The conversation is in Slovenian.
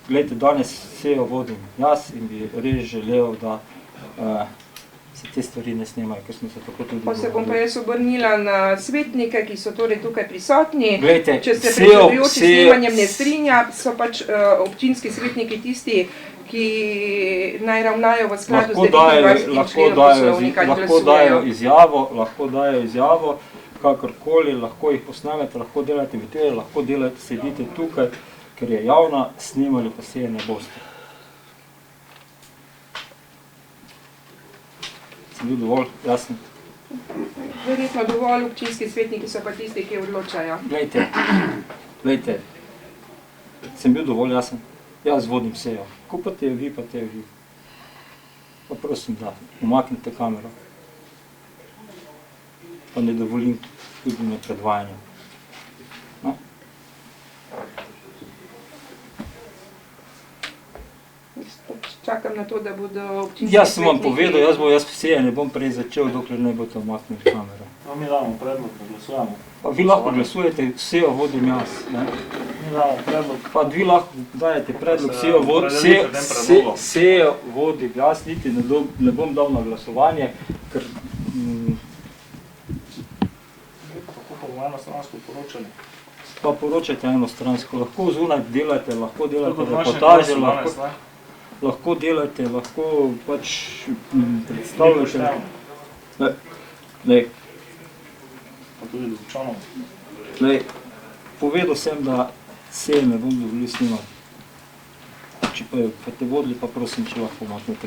Glejte, danes sejo vodim jaz in bi res želel, da se te stvari ne snemajo, ker smo se tako tudi Pa se bom pa jaz obrnila na svetnike, ki so torej tukaj prisotni. Glejte, če se predsedujoči s snemanjem ne strinja, so pač občinski svetniki tisti, ki naj ravnajo v skladu z 29. členom Poslovnika in glasujejo. Lahko dajo izjavo, kakorkoli, lahko jih posnamete, lahko delate video, lahko delate, sedite tukaj, ker je javna, snimali pa seje ne boste. Sem bil dovolj jasen? Verjetno dovolj, občinski svetniki so pa tisti, ki odločajo. Glejte, sem bil dovolj jasen? Jaz vodim sejo. Ko pa te vi, pa te vi. Pa prosim, da umaknite kamero. Pa ne dovolim tudi na predvajanje. No. Čakam na to, da bodo občinski Jaz sem vam povedal, jaz seje ne bom prej začel, dokler ne boste umaknili kamero. No, mi damo predlog, da glasujemo. Pa vi lahko glasujete, sejo vodim jaz. Ne? Mi damo predlog. Pa vi lahko dajete predlog, sejo vodim jaz, niti ne bom dal na glasovanje, ker... Kako pa bomo enostransko poročali? Pa poročajte enostransko, lahko zunaj delate, lahko delate reportaže, lahko delate, lahko pač predstavljate. Pa tudi do občanov. Povedal sem, da seje ne bom dovolil snimati. Če pa te vodili, pa prosim, če lahko umaknete